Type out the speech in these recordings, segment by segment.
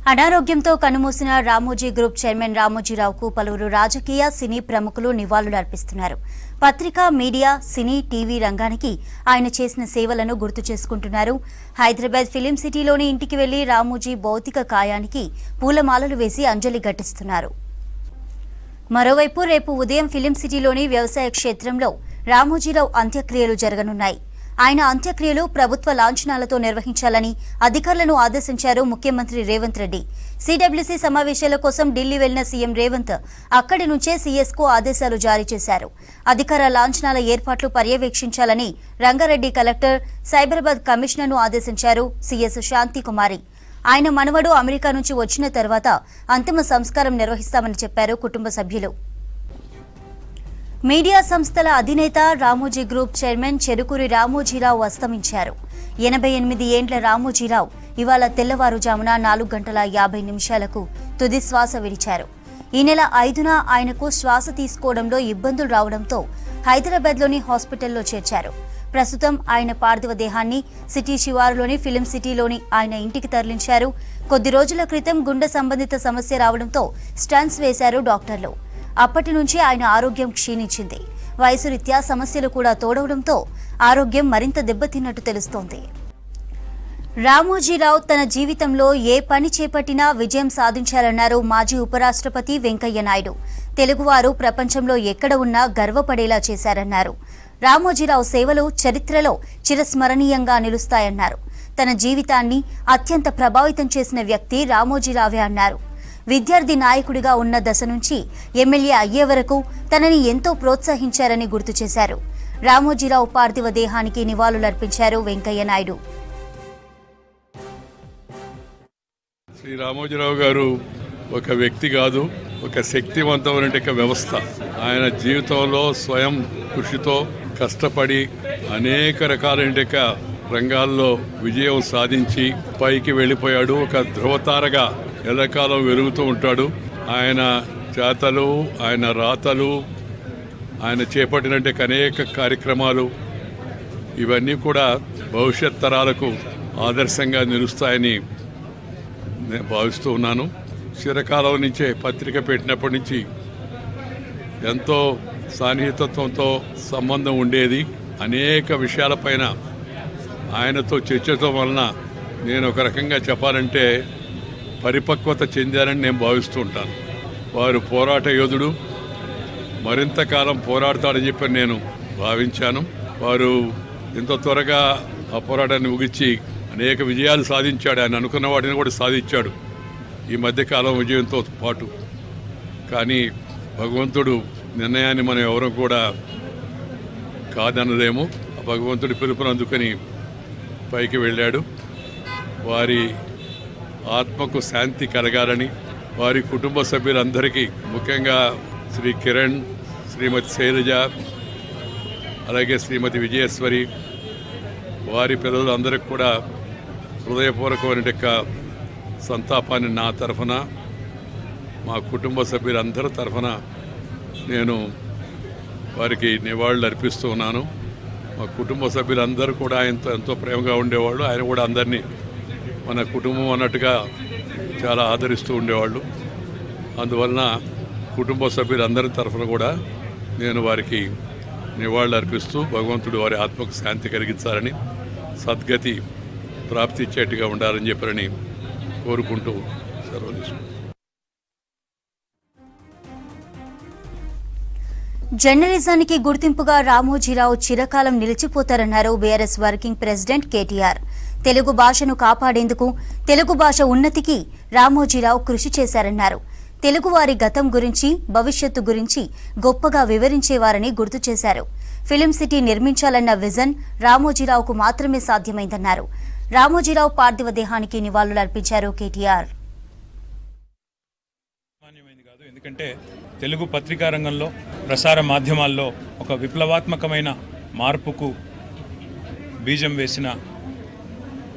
అనారోగ్యంతో కన్నుమూసిన Ramoji group chairman రామోజీరావుకు పలువురు రాజకీయ సినీ ప్రముఖులు నివాళులు అర్పిస్తున్నారు. పత్రికా, మీడియా, సినీ, టీవీ రంగానికి ఆయన చేసిన సేవలను గుర్తు చేసుకుంటున్నారు. హైదరాబాద్ ఫిలిం సిటీలోని ఇంటికి వెళ్లి రామోజీ భౌతిక కాయానికి పూలమాలలు వేసి అంజలి ఘటిస్తున్నారు. మరోవైపు రేపు ఉదయం ఫిలిం సిటీలోని వ్యవసాయ క్షేత్రంలో రామోజీరావు అంత్యక్రియలు జరగనున్నాయి. ఆయన అంత్యక్రియలు ప్రభుత్వ లాంఛనాలతో నిర్వహించాలని అధికారులను ఆదేశించారు ముఖ్యమంత్రి రేవంత్ రెడ్డి. సిడబ్ల్యూసీ సమావేశాల కోసం ఢిల్లీ వెళ్లిన సీఎం రేవంత్ అక్కడి నుంచే సీఎస్కు ఆదేశాలు జారీ చేశారు. అధికార లాంఛనాల ఏర్పాట్లు పర్యవేక్షించాలని రంగారెడ్డి కలెక్టర్, సైబరాబాద్ కమిషనర్ను ఆదేశించారు సీఎస్ శాంతికుమారి. ఆయన మనవడు అమెరికా నుంచి వచ్చిన తర్వాత అంతిమ సంస్కారం నిర్వహిస్తామని చెప్పారు కుటుంబ సభ్యులు. మీడియా సంస్థల అధినేత రామోజీ గ్రూప్ చైర్మన్ చెరుకూరి రామోజీరావు అస్తమించారు. 88 ఏండ్ల రామోజీరావు ఇవాళ తెల్లవారుజామున 4:50 తుది శ్వాస విడిచారు. ఈ నెల 5న ఆయనకు శ్వాస తీసుకోవడంలో ఇబ్బందులు రావడంతో హైదరాబాద్లోని హాస్పిటల్లో చేర్చారు. ప్రస్తుతం ఆయన పార్థివ దేహాన్ని సిటీ శివారులోని ఫిలిం సిటీలోని ఆయన ఇంటికి తరలించారు. కొద్ది రోజుల క్రితం గుండె సంబంధిత సమస్య రావడంతో స్టంట్స్ వేశారు డాక్టర్లు. అప్పటి నుంచి ఆయన ఆరోగ్యం క్షీణించింది. వయసు రీత్యా సమస్యలు కూడా తోడవడంతో ఆరోగ్యం మరింత దెబ్బతిన్నట్టు తెలుస్తోంది. రామోజీరావు తన జీవితంలో ఏ పని చేపట్టినా విజయం సాధించారన్నారు మాజీ ఉపరాష్ట్రపతి వెంకయ్య నాయుడు. తెలుగువారు ప్రపంచంలో ఎక్కడ ఉన్నా గర్వపడేలా చేశారన్నారు. రామోజీరావు సేవలు చరిత్రలో చిరస్మరణీయంగా నిలుస్తాయన్నారు. తన జీవితాన్ని అత్యంత ప్రభావితం చేసిన వ్యక్తి రామోజీరావే అన్నారు. విద్యార్థి నాయకుడిగా ఉన్న దశ నుంచి ఎమ్మెల్యే అయ్యే వరకు తనని ఎంతో ప్రోత్సహించారని గుర్తు చేశారు. రామోజీరావు పార్థివ దేహానికి నివాళులర్పించారు వెంకయ్య నాయుడు. శ్రీ రామోజీరావు గారు ఒక వ్యక్తి కాదు, ఒక శక్తివంతమైన వ్యవస్థ. ఆయన జీవితంలో స్వయం కృషితో కష్టపడి అనేక రకాలైన రంగాల్లో విజయం సాధించి పైకి వెళ్ళిపోయాడు. ఒక ధృవతారగా ఎల్లకాలం వెలుగుతూ ఉంటాడు. ఆయన చేతలు, ఆయన రాతలు, ఆయన చేపట్టిన అనేక కార్యక్రమాలు ఇవన్నీ కూడా భవిష్యత్ తరాలకు ఆదర్శంగా నిలుస్తాయని నేను భావిస్తూ ఉన్నాను. చిరకాలం నుంచే పత్రిక పెట్టినప్పటి నుంచి ఎంతో సాన్నిహితత్వంతో సంబంధం ఉండేది. అనేక విషయాలపైన ఆయనతో చర్చించడం వలన నేను ఒక రకంగా చెప్పాలంటే పరిపక్వత చెందారని నేను భావిస్తూ ఉంటాను. వారు పోరాట యోధుడు, మరింత కాలం పోరాడతాడని చెప్పి నేను భావించాను. వారు ఎంతో త్వరగా ఆ పోరాటాన్ని ముగించి అనేక విజయాలు సాధించాడు. ఆయన అనుకున్న వాటిని కూడా సాధించాడు ఈ మధ్యకాలం విజయంతో పాటు. కానీ భగవంతుడు నిర్ణయాన్ని మనం ఎవరూ కూడా కాదనలేము. ఆ భగవంతుడి పిలుపును అందుకని పైకి వెళ్ళాడు. వారి ఆత్మకు శాంతి కలగాలని, వారి కుటుంబ సభ్యులందరికీ, ముఖ్యంగా శ్రీ కిరణ్, శ్రీమతి శైలజ, అలాగే శ్రీమతి విజయేశ్వరి, వారి పిల్లలందరికీ కూడా హృదయపూర్వకమైన సంతాపాన్ని నా తరఫున, మా కుటుంబ సభ్యులందరి తరఫున నేను వారికి నివాళులు అర్పిస్తూ ఉన్నాను. మా కుటుంబ సభ్యులందరూ కూడా ఆయనతో ఎంతో ప్రేమగా ఉండేవాళ్ళు. ఆయన కూడా అందరినీ మన కుటుంబం అన్నట్టుగా చాలా ఆదరిస్తూ ఉండేవాళ్ళు. అందువలన కుటుంబ సభ్యులందరి తరఫున కూడా నేను వారికి నివాళులు అర్పిస్తూ భగవంతుడు వారి ఆత్మకు శాంతి కలిగించాలని, సద్గతి ప్రాప్తి ఇచ్చేట్టుగా ఉండాలని చెప్పారని కోరుకుంటూ సెలవు తీసుకుంటాను. జర్నలిజానికి గుర్తింపుగా రామోజీరావు చిరకాలం నిలిచిపోతారన్నారు బీఆర్ఎస్ వర్కింగ్ ప్రెసిడెంట్ కేటీఆర్. తెలుగు భాషను కాపాడేందుకు, తెలుగు భాష ఉన్నతికి రామోజీరావు కృషి చేశారన్నారు. తెలుగువారి గతం గురించి, భవిష్యత్తు గురించి గొప్పగా వివరించేవారని గుర్తు చేశారు. ఫిలిం సిటీ నిర్మించాలన్న విజన్ రామోజీరావుకు మాత్రమే సాధ్యమైందన్నారు. రామోజీరావు పార్థివ దేహానికి నివాళులర్పించారు కేటీఆర్. ఎందుకంటే తెలుగు పత్రికా రంగంలో, ప్రసార మాధ్యమాల్లో ఒక విప్లవాత్మకమైన మార్పుకు బీజం వేసిన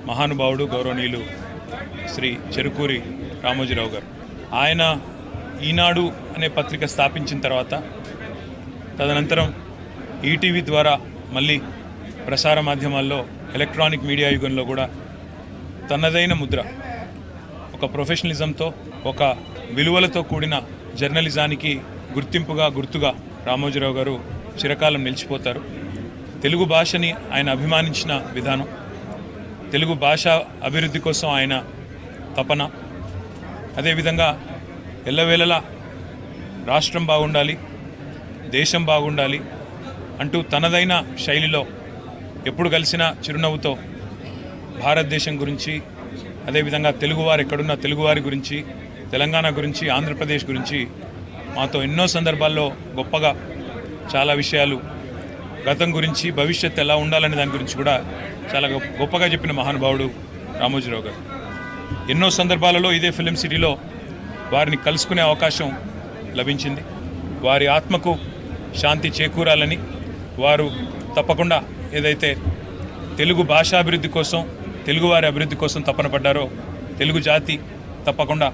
మహానుభావుడు గౌరవనీయులు శ్రీ చెరుకూరి రామోజీరావు గారు. ఆయన ఈనాడు అనే పత్రిక స్థాపించిన తర్వాత తదనంతరం ఈటీవీ ద్వారా మళ్ళీ ప్రసార మాధ్యమాల్లో, ఎలక్ట్రానిక్ మీడియా యుగంలో కూడా తనదైన ముద్ర ఒక ప్రొఫెషనలిజంతో, ఒక విలువలతో కూడిన జర్నలిజానికి గుర్తుగా రామోజీరావు గారు చిరకాలం నిలిచిపోతారు. తెలుగు భాషని ఆయన అభిమానించిన విధానం, తెలుగు భాష అభివృద్ధి కోసం ఆయన తపన, అదేవిధంగా ఎల్లవేళలా రాష్ట్రం బాగుండాలి, దేశం బాగుండాలి అంటూ తనదైన శైలిలో ఎప్పుడు కలిసినా చిరునవ్వుతో భారతదేశం గురించి, అదేవిధంగా తెలుగువారు ఎక్కడున్న తెలుగువారి గురించి, తెలంగాణ గురించి, ఆంధ్రప్రదేశ్ గురించి మాతో ఎన్నో సందర్భాల్లో గొప్పగా చాలా విషయాలు, గతం గురించి, భవిష్యత్తు ఎలా ఉండాలనే దాని గురించి కూడా చాలా గొప్పగా చెప్పిన మహానుభావుడు రామోజీరావు గారు. ఎన్నో సందర్భాలలో ఇదే ఫిలిం సిటీలో వారిని కలుసుకునే అవకాశం లభించింది. వారి ఆత్మకు శాంతి చేకూరాలని, వారు తప్పకుండా ఏదైతే తెలుగు భాషాభివృద్ధి కోసం, తెలుగువారి అభివృద్ధి కోసం తపన పడ్డారో, తెలుగు జాతి తప్పకుండా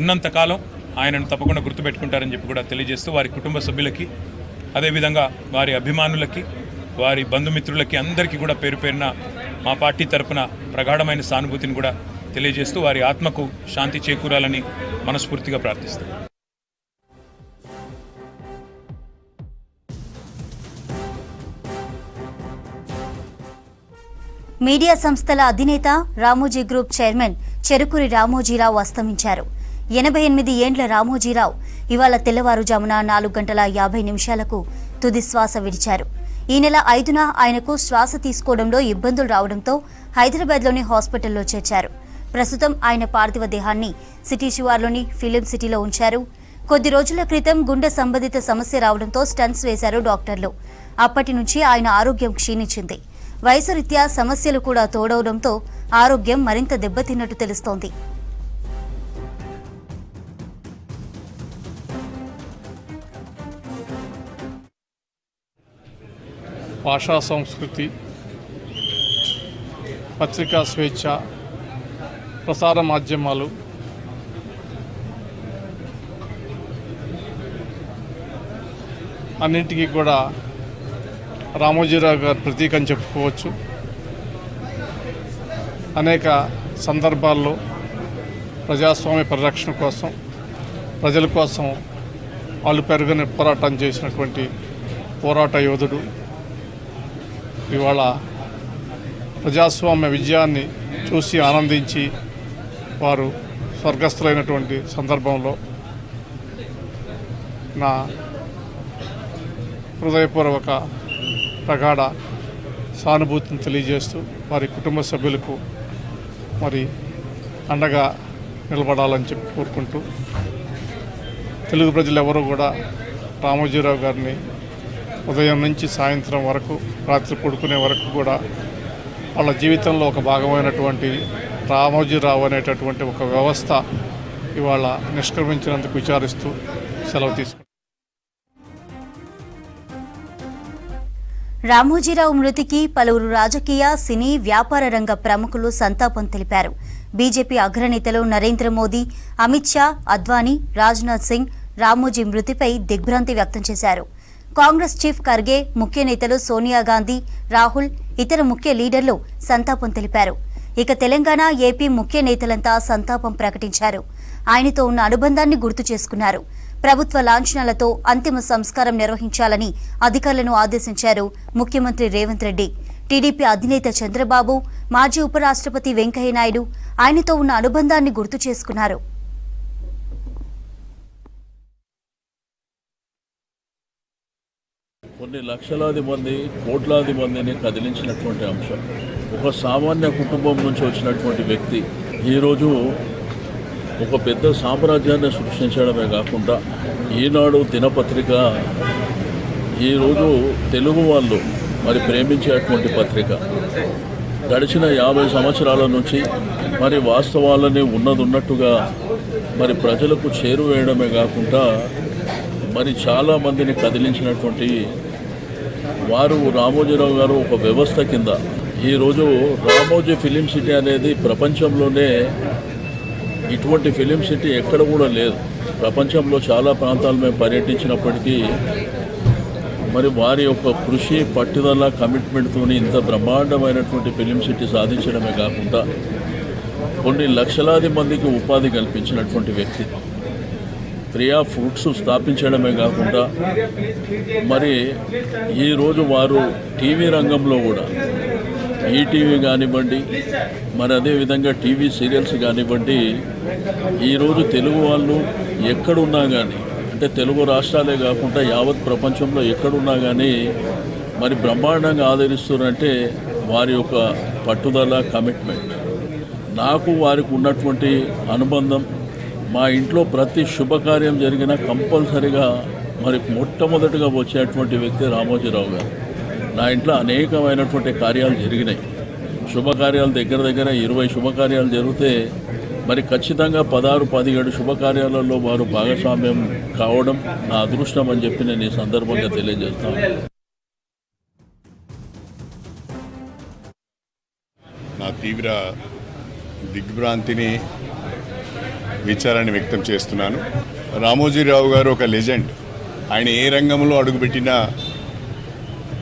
ఉన్నంతకాలం ఆయనను తప్పకుండా గుర్తుపెట్టుకుంటారని చెప్పి కూడా తెలియజేస్తూ, వారి కుటుంబ సభ్యులకి, అదేవిధంగా వారి అభిమానులకి, వారి బంధుమిత్రులకి అందరికీ కూడా పేరు పేరున మా పార్టీ తరఫున ప్రగాఢమైన సానుభూతిని కూడా తెలియజేస్తూ వారి ఆత్మకు శాంతి చేకూరాలని మనస్ఫూర్తిగా ప్రార్థిస్తాం. మీడియా సంస్థల అధినేత రామోజీ గ్రూప్ చైర్మన్ చెరుకూరి రామోజీరావు అస్తమించారు. 88 ఏండ్ల రామోజీరావు ఇవాళ తెల్లవారుజామున 4:50 తుది శ్వాస విడిచారు. ఈ నెల 5న ఆయనకు శ్వాస తీసుకోవడంలో ఇబ్బందులు రావడంతో హైదరాబాద్లోని హాస్పిటల్లో చేర్చారు. ప్రస్తుతం ఆయన పార్థివ దేహాన్ని సిటీ శివార్లోని ఫిలిం సిటీలో ఉంచారు. కొద్ది రోజుల క్రితం గుండె సంబంధిత సమస్య రావడంతో స్టంట్స్ వేశారు డాక్టర్లు. అప్పటి నుంచి ఆయన ఆరోగ్యం క్షీణించింది. వయసు రీత్యా సమస్యలు కూడా తోడవడంతో ఆరోగ్యం మరింత దెబ్బతిన్నట్టు తెలుస్తోంది. భాషా సంస్కృతి, పత్రికా స్వేచ్ఛ, ప్రసార మాధ్యమాలు, అన్నింటికీ కూడా రామోజీరావు గారు ప్రతీక అని చెప్పుకోవచ్చు. అనేక సందర్భాల్లో ప్రజాస్వామ్య పరిరక్షణ కోసం, ప్రజల కోసం వాళ్ళు పెరుగని పోరాటం చేసినటువంటి పోరాట యోధుడు. ఇవాళ ప్రజాస్వామ్య విజయాన్ని చూసి ఆనందించి వారు స్వర్గస్థులైనటువంటి సందర్భంలో నా హృదయపూర్వక ప్రగాఢ సానుభూతిని తెలియజేస్తూ వారి కుటుంబ సభ్యులకు మరి అండగా నిలబడాలని చెప్పి కోరుకుంటూ, తెలుగు ప్రజలు ఎవరు కూడా రామోజీరావు గారిని ఉదయం నుంచి సాయంత్రం వరకు, రాత్రి పడుకునే వరకు కూడా వాళ్ళ జీవితంలో ఒక భాగమైనటువంటి రామోజీరావు అనేటటువంటి ఒక వ్యవస్థ ఇవాళ నిష్క్రమించినందుకు విచారిస్తూ సెలవు తీసుకుంటాం. రామోజీరావు మృతికి పలువురు రాజకీయ, సినీ, వ్యాపార రంగ ప్రముఖులు సంతాపం తెలిపారు. బీజేపీ అగ్రనేతలు నరేంద్ర మోదీ, అమిత్ షా, అద్వానీ, రాజ్నాథ్ సింగ్ రామోజీ మృతిపై దిగ్భ్రాంతి వ్యక్తం చేశారు. కాంగ్రెస్ చీఫ్ ఖర్గే, ముఖ్య నేతలు సోనియా గాంధీ, రాహుల్, ఇతర ముఖ్య లీడర్లు సంతాపం తెలిపారు. ఇక తెలంగాణ, ఏపీ ముఖ్య నేతలంతా సంతాపం ప్రకటించారు. ఆయనతో ఉన్న అనుబంధాన్ని గుర్తు చేసుకున్నారు. ప్రభుత్వ లాంఛనాలతో అంతిమ సంస్కారం నిర్వహించాలని అధికారులను ఆదేశించారు ముఖ్యమంత్రి రేవంత్ రెడ్డి. టీడీపీ అధినేత చంద్రబాబు, మాజీ ఉపరాష్ట్రపతి వెంకయ్యనాయుడు ఆయనతో ఉన్న అనుబంధాన్ని గుర్తు చేసుకున్నారు. కొన్ని లక్షలాది మంది, కోట్లాది మందిని కదిలించినటువంటి అంశం. ఒక సామాన్య కుటుంబం నుంచి వచ్చినటువంటి వ్యక్తి ఈరోజు ఒక పెద్ద సామ్రాజ్యాన్ని సృష్టించడమే కాకుండా, ఈనాడు దినపత్రిక ఈరోజు తెలుగు వాళ్ళు మరి ప్రేమించేటువంటి పత్రిక. గడిచిన 50 సంవత్సరాల నుంచి మరి వాస్తవాలని ఉన్నట్టుగా మరి ప్రజలకు చేరువేయడమే కాకుండా మరి చాలామందిని కదిలించినటువంటి వారు రామోజీరావు గారు ఒక వ్యవస్థ కింద ఈరోజు రామోజీ ఫిలిం సిటీ అనేది ప్రపంచంలోనే ఇటువంటి ఫిలిం సిటీ ఎక్కడ కూడా లేదు. ప్రపంచంలో చాలా ప్రాంతాలు మేము పర్యటించినప్పటికీ మరి వారి యొక్క కృషి, పట్టుదల, కమిట్మెంట్తో ఇంత బ్రహ్మాండమైనటువంటి ఫిలిం సిటీ సాధించడమే కాకుండా కొన్ని లక్షలాది మందికి ఉపాధి కల్పించినటువంటి వ్యక్తి. ప్రియా ఫ్రూట్స్ స్థాపించడమే కాకుండా మరి ఈరోజు వారు టీవీ రంగంలో కూడా ఈటీవీ కానివ్వండి, మరి అదేవిధంగా టీవీ సీరియల్స్ కానివ్వండి, ఈరోజు తెలుగు వాళ్ళు ఎక్కడున్నా కానీ, అంటే తెలుగు రాష్ట్రాలే కాకుండా యావత్ ప్రపంచంలో ఎక్కడున్నా కానీ మరి బ్రహ్మాండంగా ఆదరిస్తున్నారంటే వారి యొక్క పట్టుదల, కమిట్మెంట్. నాకు వారికి ఉన్నటువంటి అనుబంధం, మా ఇంట్లో ప్రతి శుభకార్యం జరిగినా కంపల్సరిగా మరి మొట్టమొదటిగా వచ్చేటువంటి వ్యక్తి రామోజీరావు గారు. నా ఇంట్లో అనేకమైనటువంటి కార్యాలు జరిగినాయి. శుభకార్యాలు దగ్గర 20 శుభకార్యాలు జరిగితే మరి ఖచ్చితంగా 16-17 శుభకార్యాలలో వారు భాగస్వామ్యం కావడం నా అదృష్టం అని చెప్పి నేను ఈ సందర్భంగా తెలియజేస్తాను. నా తీవ్ర దిగ్భ్రాంతిని, విచారాన్ని వ్యక్తం చేస్తున్నాను. రామోజీరావు గారు ఒక లెజెండ్. ఆయన ఏ రంగంలో అడుగుపెట్టినా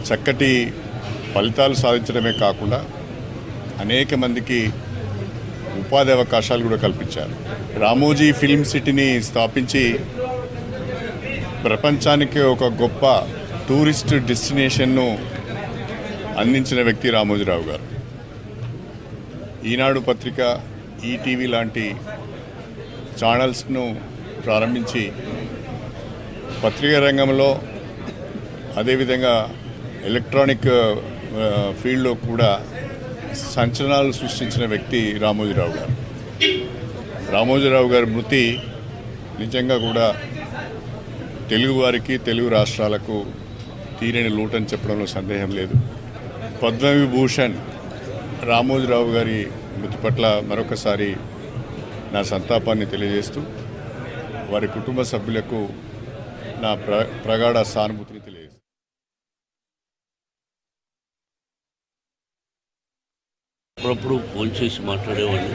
చక్కటి ఫలితాలు సాధించడమే కాకుండా అనేక మందికి ఉపాధి అవకాశాలు కూడా కల్పించారు. రామోజీ ఫిల్మ్ సిటీని స్థాపించి ప్రపంచానికి ఒక గొప్ప టూరిస్ట్ డెస్టినేషన్ను అందించిన వ్యక్తి రామోజీరావు గారు. ఈనాడు పత్రిక, ఈటీవీ లాంటి ఛానల్స్ను ప్రారంభించి పత్రికా రంగంలో అదేవిధంగా ఎలక్ట్రానిక్ ఫీల్డ్లో కూడా సంచలనాలు సృష్టించిన వ్యక్తి రామోజీరావు గారు. రామోజీరావు గారి మృతి నిజంగా కూడా తెలుగువారికి, తెలుగు రాష్ట్రాలకు తీరని లోటని చెప్పడంలో సందేహం లేదు. పద్మవిభూషణ్ రామోజీరావు గారి మృతి పట్ల మరొకసారి నా సంతాపాన్ని తెలియజేస్తూ వారి కుటుంబ సభ్యులకు నా ప్రగాఢ సానుభూతిని తెలియజేస్తాను. అప్పుడప్పుడు ఫోన్ చేసి మాట్లాడేవాడిని,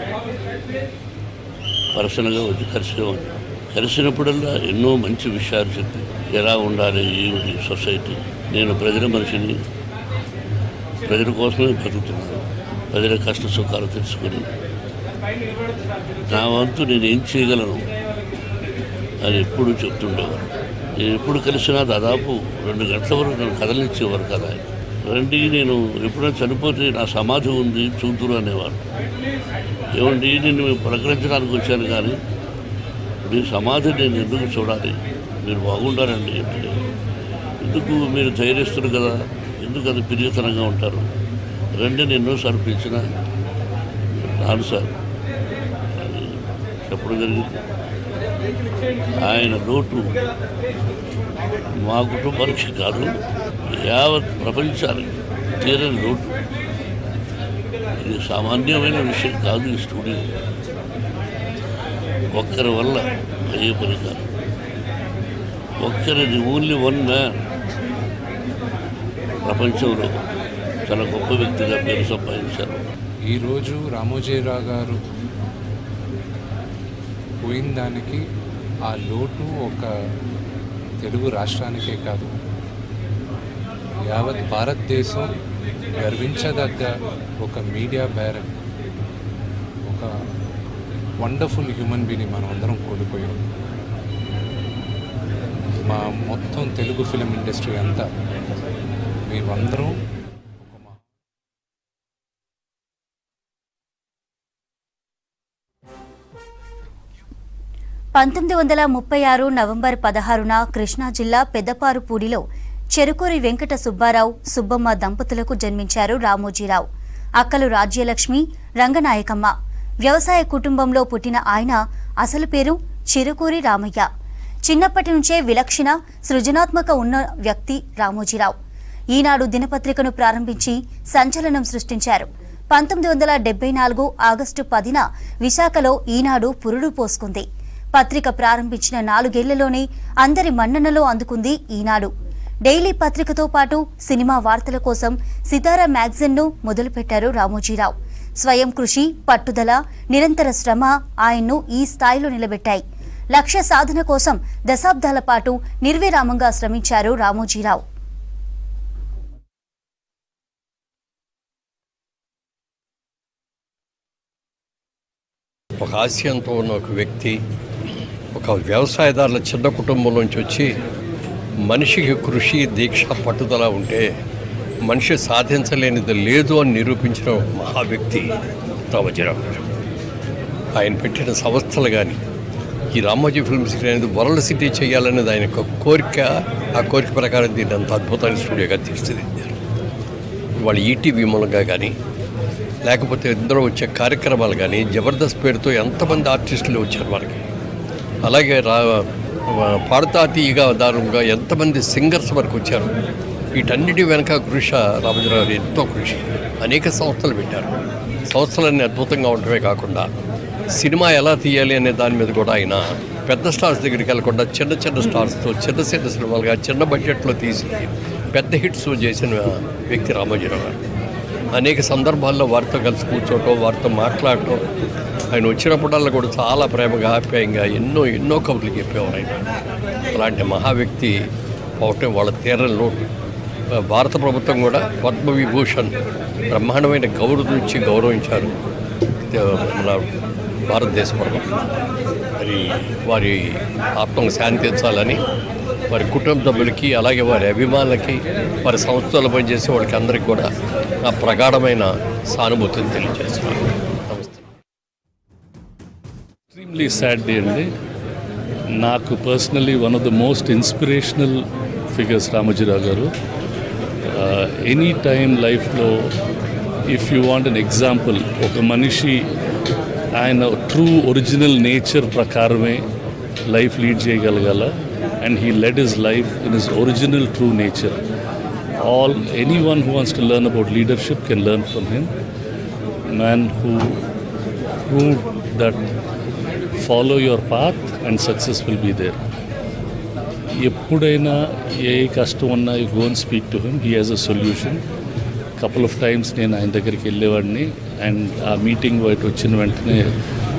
పర్సనల్గా వచ్చి కలిసేవాడిని. కలిసినప్పుడల్లా ఎన్నో మంచి విషయాలు చెప్పి ఎలా ఉండాలి ఈ సొసైటీ. నేను ప్రజల మనిషిని, ప్రజల కోసమే బతుకుతున్నాను, ప్రజల కష్ట సుఖాలు తెలుసుకొని నా వంతు నేను ఏం చేయగలను అని ఎప్పుడు చెప్తుండేవారు. నేను ఎప్పుడు కలిసినా దాదాపు 2 గంటల వరకు నన్ను కదలించేవారు కదా. రండి, నేను ఎప్పుడైనా చనిపోతే నా సమాధి ఉంది చూతురు అనేవారు. ఏమండి, నేను పలకరించడానికి వచ్చాను కానీ మీ సమాధి నేను ఎందుకు చూడాలి, మీరు బాగుండాలండి అంటే, ఎందుకు మీరు ధైర్యస్తులు కదా, ఎందుకు అది పిరియతనంగా ఉంటారు, రండి నేను ఎన్నోసార్లు పిలిచిన రాను సార్ అని చెప్పడం జరిగింది. ఆయన లోటు మా కుటుంబానికి కాదు, యావత్ ప్రపంచానికి తీరని లోటు. ఇది సామాన్యమైన విషయం కాదు. ఈ స్టూడియో ఒక్కరి వల్ల అయ్యే పని కాదు. ఒక్కరిది ఓన్లీ వన్ మ్యాన్ ప్రపంచంలో చాలా గొప్ప వ్యక్తిగా పేరు సంపాదించారు. ఈరోజు రామోజీరావు గారు పోయిన దానికి ఆ లోటు ఒక తెలుగు రాష్ట్రానికే కాదు, యావత్ భారతదేశం గర్వించదగ్గ ఒక మీడియా బ్యారన్, ఒక వండర్ఫుల్ హ్యూమన్ బీని మనం అందరం కోల్పోయాం. మా మొత్తం తెలుగు ఫిలిం ఇండస్ట్రీ అంతా మేమందరం 1936 నవంబర్ 16న కృష్ణా జిల్లా పెద్దపారుపూడిలో చెరుకూరి వెంకట సుబ్బారావు, సుబ్బమ్మ దంపతులకు జన్మించారు రామోజీరావు. అక్కలు రాజ్యలక్ష్మి, రంగనాయకమ్మ. వ్యవసాయ కుటుంబంలో పుట్టిన ఆయన అసలు పేరు చెరుకూరి రామయ్య. చిన్నప్పటి నుంచే విలక్షణ, సృజనాత్మక ఉన్న వ్యక్తి రామోజీరావు. ఈనాడు దినపత్రికను ప్రారంభించి సంచలనం సృష్టించారు. 1974 ఆగస్టు 10న విశాఖలో ఈనాడు పురుడు పోసుకుంది. పత్రిక ప్రారంభించిన 4 ఏళ్లలోనే అందరి మన్ననలో అందుకుంది ఈనాడు. డైలీ పత్రికతో పాటు సినిమా వార్తల కోసం సితారా మ్యాగజైన్ను మొదలుపెట్టారు రామోజీరావు. స్వయం కృషి, పట్టుదల, నిరంతర శ్రమ ఆయన్ను ఈ స్థాయిలో నిలబెట్టాయి. లక్ష్య సాధన కోసం దశాబ్దాల పాటు నిర్విరామంగా శ్రమించారు రామోజీరావు. ఆశయంతో ఉన్న ఒక వ్యక్తి, ఒక వ్యవసాయదారుల చిన్న కుటుంబం నుంచి వచ్చి మనిషికి కృషి, దీక్ష, పట్టుదల ఉంటే మనిషి సాధించలేనిది లేదు అని నిరూపించిన మహా వ్యక్తి రామోజీరావు గారు. ఆయన పెట్టిన సంస్థలు కానీ, ఈ రామోజీ ఫిల్మ్ సిటీ అనేది వరల్డ్ సిటీ చేయాలనేది ఆయన యొక్క కోరిక. ఆ కోరిక ప్రకారం దీన్ని అంత అద్భుతమైన స్టూడియోగా తీర్చిదిద్దారు. ఇవాళ ఈటీవీ మూలంగా కానీ, లేకపోతే ఇందులో వచ్చే కార్యక్రమాలు కానీ, జబర్దస్త్ పేరుతో ఎంతమంది ఆర్టిస్టులు వచ్చారు మనకి. అలాగే పాడుతా తీయగా దారుణంగా ఎంతమంది సింగర్స్ వరకు వచ్చారు. వీటన్నిటి వెనక కృషి రామోజీరావు ఎంతో కృషి. అనేక సంస్థలు పెట్టారు. సంస్థలన్నీ అద్భుతంగా ఉండటమే కాకుండా సినిమా ఎలా తీయాలి అనే దాని మీద కూడా ఆయన పెద్ద స్టార్స్ దగ్గరికి వెళ్ళకుండా చిన్న చిన్న స్టార్స్తో చిన్న సినిమాలుగా చిన్న బడ్జెట్లో తీసి పెద్ద హిట్స్ చేసిన వ్యక్తి రామోజీరావు గారు. అనేక సందర్భాల్లో వారితో కలిసి కూర్చోవటం, వారితో మాట్లాడటం, ఆయన వచ్చినప్పుడల్లా కూడా చాలా ప్రేమగా, ఆప్యాయంగా ఎన్నో కబుర్లు చెప్పేవారు ఆయన. అలాంటి మహా వ్యక్తి పోవటం వాళ్ళ తీరంలో భారత ప్రభుత్వం కూడా పద్మవిభూషణ్ బ్రహ్మాండమైన గౌరవించారు మన భారతదేశ ప్రభుత్వం. మరి వారి ఆత్మకు శాంతించాలని వారి కుటుంబ సభ్యులకి, అలాగే వారి అభిమానులకి, వారి సంస్థలు పనిచేసే వాళ్ళకి అందరికీ కూడా నా ప్రగాఢమైన సానుభూతిని తెలియజేస్తున్నాను. నమస్తే. ఎక్స్ట్రీమ్లీ సాడ్ డే అండి. నాకు personally one of the most inspirational figures Ramoji Rao గారు. ఎనీ టైం లైఫ్లో if you want an example, ఒక మనిషి ఆయన ట్రూ ఒరిజినల్ నేచర్ ప్రకారమే లైఫ్ లీడ్ చేయగలగాల. And he led his life in his original true nature. Anyone who wants to learn about leadership can learn from him. Man who proved that follow your path and success will be there. ఎప్పుడైనా ఏ కష్టం ఉన్నా you go and speak to him, he has a solution. Couple of times నేను ఆయన దగ్గరికి వెళ్ళేవాడిని. And ఆ meeting బయట వచ్చిన వెంటనే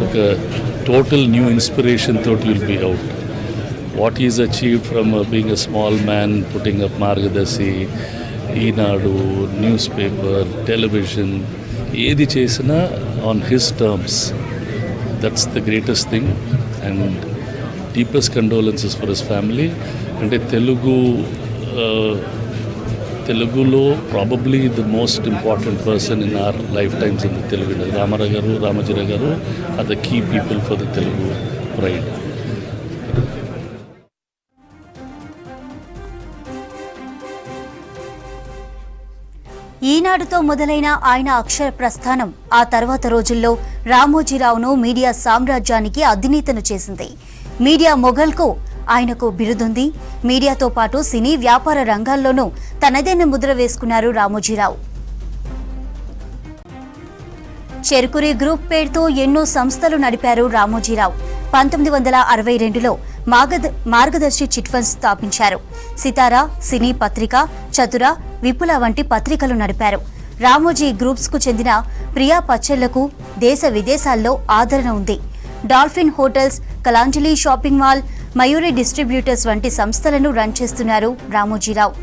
ఒక టోటల్ న్యూ ఇన్స్పిరేషన్ తోటి will be out. What is achieved from being a small man, putting up Margadarsi, Eenadu, news paper, television, ఏది చేసినా on his terms. That's the greatest thing. And deepest condolences for his family. అంటే తెలుగులో probably the most important person in our life times in the Telugu. Ramoji Rao గారు are the key people for the Telugu pride. ఈనాడుతో మొదలైన ఆయన అక్షర ప్రస్థానం ఆ తర్వాత రోజుల్లో రామోజీరావును మీడియా సామ్రాజ్యానికి అధినేతను చేసింది. మీడియా మొఘల్కు ఆయనకు బిరుదుంది. మీడియాతో పాటు సినీ వ్యాపార రంగాల్లోనూ తనదైన ముద్ర వేసుకున్నారు రామోజీరావు. చెరుకురి గ్రూప్ పేరుతో ఎన్నో సంస్థలు నడిపారు రామోజీరావు. 1962లో మార్గదర్శి చిట్ ఫండ్స్ స్థాపించారు. సితారా, సినీ పత్రిక, చతుర, విపుల వంటి పత్రికలు నడిపారు. రామోజీ గ్రూప్స్ కు చెందిన ప్రియా పచ్చళ్లకు దేశ విదేశాల్లో ఆదరణ ఉంది. Dolphin hotels, Kalanjali shopping mall, Mayuri distributors వంటి సంస్థలను రన్ చేస్తున్నారు రామోజీరావు.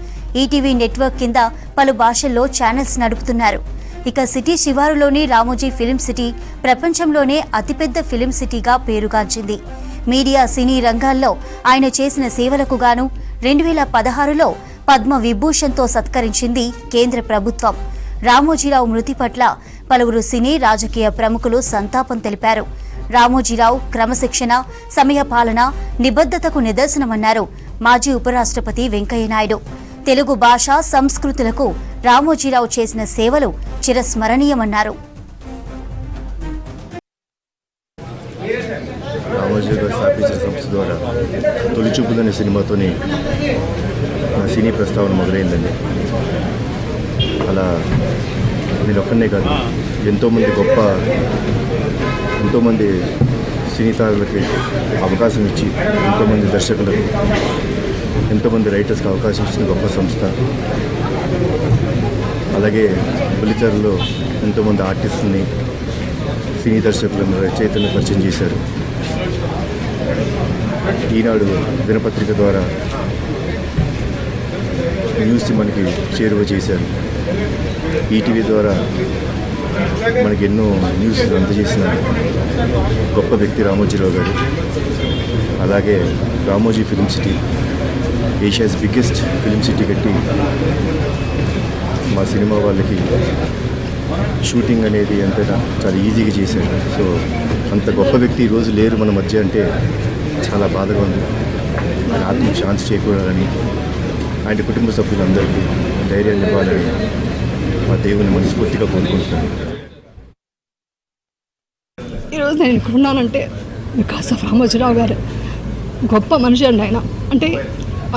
ఈటీవీ నెట్వర్క్ కింద పలు భాషల్లో ఛానల్స్ నడుపుతున్నారు. ఇక సిటీ శివారులోని రామోజీ ఫిల్మ్ సిటీ ప్రపంచంలోనే అతిపెద్ద ఫిల్మ్ సిటీగా పేరుగాంచింది. మీడియా, సినీ రంగాల్లో ఆయన చేసిన సేవలకు గాను 2016లో పద్మ విభూషణ్తో సత్కరించింది కేంద్ర ప్రభుత్వం. రామోజీరావు మృతి పట్ల పలువురు సినీ, రాజకీయ ప్రముఖులు సంతాపం తెలిపారు. రామోజీరావు క్రమశిక్షణ, సమయపాలన, నిబద్ధతకు నిదర్శనమన్నారు మాజీ ఉపరాష్ట్రపతి వెంకయ్యనాయుడు. తెలుగు భాష, సంస్కృతులకు రామోజీరావు చేసిన సేవలు చిరస్మరణీయమన్నారు. రామోజీ గారు స్థాపించిన సంస్థ ద్వారా తొలిచూపులనే సినిమాతోని నా సినీ ప్రస్తావన మొదలైందండి. అలా నేను ఒక్కనే కాదు, ఎంతోమంది సినీ తారులకి అవకాశం ఇచ్చి, ఎంతోమంది దర్శకులకు, ఎంతోమంది రైటర్స్కి అవకాశం ఇచ్చిన గొప్ప సంస్థ. అలాగే బుల్లితెరలో ఎంతోమంది ఆర్టిస్టులని, సినీ దర్శకులను, రచయితలను పరిచయం చేశారు. ఈనాడు దినపత్రిక ద్వారా న్యూస్ మనకి చేరువ చేశారు. ఈటీవీ ద్వారా మనకి ఎన్నో న్యూస్ అందజేసిన గొప్ప వ్యక్తి రామోజీరావు గారు. అలాగే Ramoji film city, Asia's biggest film city కట్టి మా సినిమా వాళ్ళకి షూటింగ్ అనేది అంతా చాలా ఈజీగా చేశారు. సో అంత గొప్ప వ్యక్తి ఈరోజు లేరు మన మధ్య అంటే చాలా బాధగా ఉంది. ఆయన ఆత్మకు శాంతి చేకూరాలని, ఆయన కుటుంబ సభ్యులందరికీ ధైర్యాన్ని ఇవ్వాలని మా దేవుని మనస్ఫూర్తిగా కోరుకుంటున్నాను. ఈరోజు నేను ఇక్కడ ఉన్నానంటే బికాస్ ఆఫ్ రామోజీరావు గారు. గొప్ప మనిషి అండి ఆయన.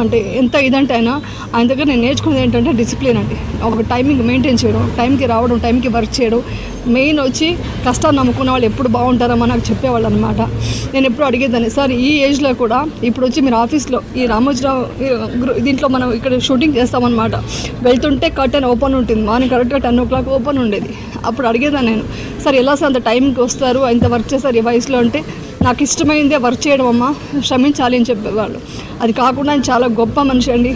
అంటే ఎంత ఇదంటే ఆయన దగ్గర నేను నేర్చుకున్నది ఏంటంటే డిసిప్లిన్ అండి. ఒక టైమింగ్ మెయింటైన్ చేయడం, టైంకి రావడం, టైంకి వర్క్ చేయడం, మెయిన్ వచ్చి కష్టాన్ని నమ్ముకున్న వాళ్ళు ఎప్పుడు బాగుంటారో నాకు చెప్పేవాళ్ళు అనమాట. నేను ఎప్పుడు అడిగేదాన్ని, సార్ ఈ ఏజ్లో కూడా ఇప్పుడు వచ్చి మీరు ఆఫీస్లో ఈ రామోజీరావు దీంట్లో మనం ఇక్కడ షూటింగ్ చేస్తామన్నమాట. వెళ్తుంటే కర్టెన్ ఓపెన్ ఉంటుంది, మార్నింగ్ కరెక్ట్గా 10 o'clock ఓపెన్ ఉండేది. అప్పుడు అడిగేదాన్ని నేను, సార్ ఎలా సార్ అంత టైంకి వస్తారు, ఇంత వర్క్ చేస్తారు ఈ వయసులో అంటే, నాకు ఇష్టమైందే వర్క్ చేయడం అమ్మా, శ్రమించాలి అని చెప్పేవాళ్ళు. అది కాకుండా ఆయన చాలా గొప్ప మనిషి అండి.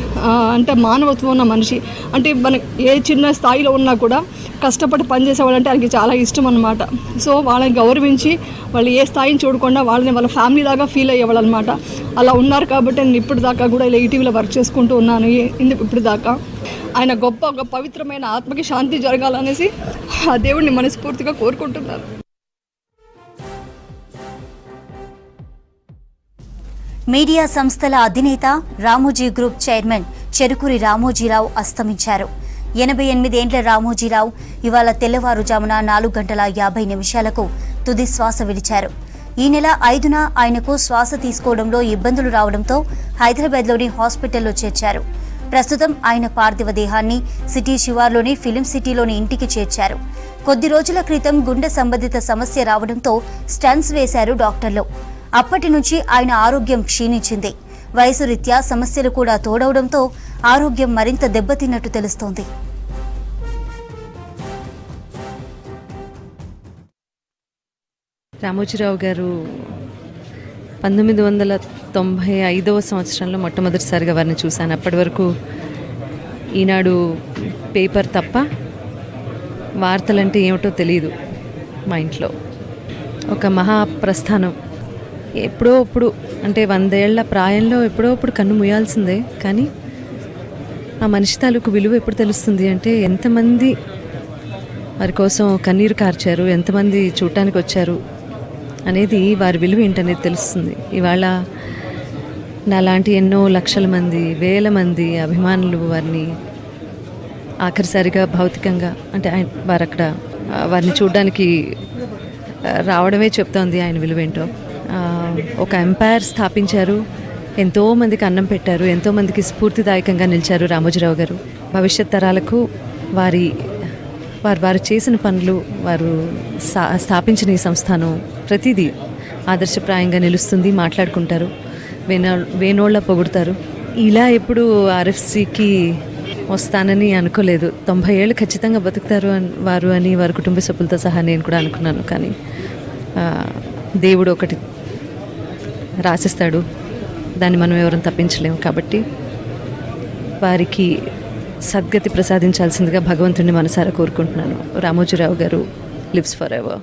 అంటే మానవత్వం ఉన్న మనిషి. అంటే మనకి ఏ చిన్న స్థాయిలో ఉన్నా కూడా కష్టపడి పనిచేసేవాళ్ళు అంటే ఆయనకి చాలా ఇష్టం అనమాట. సో వాళ్ళని గౌరవించి వాళ్ళు ఏ స్థాయిని చూడకుండా వాళ్ళని వాళ్ళ ఫ్యామిలీ లాగా ఫీల్ అయ్యేవాళ్ళు అనమాట. అలా ఉన్నారు కాబట్టి నేను ఇప్పుడు దాకా కూడా ఇలా ఈటీవీలో వర్క్ చేసుకుంటూ ఉన్నాను ఇప్పుడు దాకా. ఆయన గొప్ప పవిత్రమైన ఆత్మకి శాంతి జరగాలనేసి ఆ దేవుడిని మనస్ఫూర్తిగా కోరుకుంటున్నాను. మీడియా సంస్థల అధినేత, రామోజీ గ్రూప్ చైర్మన్ చెరుకూరి రామోజీరావు అస్తమించారు. 88 ఏండ్ల రామోజీరావు ఇవాళ తెల్లవారుజామున 4:50 తుది శ్వాస విడిచారు. ఈ నెల 5న ఆయనకు శ్వాస తీసుకోవడంలో ఇబ్బందులు రావడంతో హైదరాబాద్లోని హాస్పిటల్లో చేర్చారు. ప్రస్తుతం ఆయన పార్థివ దేహాన్ని సిటీ శివార్లోని ఫిలిం సిటీలోని ఇంటికి చేర్చారు. కొద్ది రోజుల క్రితం గుండె సంబంధిత సమస్య రావడంతో స్టంట్స్ వేశారు డాక్టర్లు. అప్పటి నుంచి ఆయన ఆరోగ్యం క్షీణించింది. వయసు రీత్యా సమస్యలు కూడా తోడవడంతో ఆరోగ్యం మరింత దెబ్బతిన్నట్టు తెలుస్తోంది. రామోజీరావు గారు 1995వ సంవత్సరంలో మొట్టమొదటిసారిగా వారిని చూశాను. అప్పటి వరకు ఈనాడు పేపర్ తప్ప వార్తలంటే ఏమిటో తెలియదు మా ఇంట్లో. ఒక మహాప్రస్థానం. ఎప్పుడో ఇప్పుడు అంటే 100 ఏళ్ల ప్రాయంలో ఎప్పుడో ఇప్పుడు కన్ను మూయాల్సిందే. కానీ ఆ మనిషి తాలూకు విలువ ఎప్పుడు తెలుస్తుంది అంటే ఎంతమంది వారి కోసం కన్నీరు కార్చారు, ఎంతమంది చూడటానికి వచ్చారు అనేది వారి విలువ ఏంటనేది తెలుస్తుంది. ఇవాళ నాలాంటి ఎన్నో లక్షల మంది, వేల మంది అభిమానులు వారిని ఆఖరిసారిగా భౌతికంగా అంటే వారు అక్కడ వారిని చూడడానికి రావడమే చెప్తోంది ఆయన విలువేంటో. ఒక ఎంపైర్ స్థాపించారు, ఎంతోమందికి అన్నం పెట్టారు, ఎంతోమందికి స్ఫూర్తిదాయకంగా నిలిచారు రామోజీరావు గారు. భవిష్యత్ తరాలకు వారు చేసిన పనులు, వారు స్థాపించిన ఈ సంస్థానం ప్రతిదీ ఆదర్శప్రాయంగా నిలుస్తుంది. మాట్లాడుకుంటారు, వేనోళ్ళ పొగుడతారు. ఇలా ఎప్పుడు ఆర్ఎఫ్సికి వస్తానని అనుకోలేదు. 90 ఏళ్ళు ఖచ్చితంగా బతుకుతారు వారు అని వారి కుటుంబ సభ్యులతో సహా నేను కూడా అనుకున్నాను. కానీ దేవుడు ఒకటి రాసిస్తాడు, దాన్ని మనం ఎవరైనా తప్పించలేము. కాబట్టి వారికి సద్గతి ప్రసాదించాల్సిందిగా భగవంతుడిని మనసారా కోరుకుంటున్నాను. రామోజీరావు గారు లివ్స్ ఫర్ ఎవర్.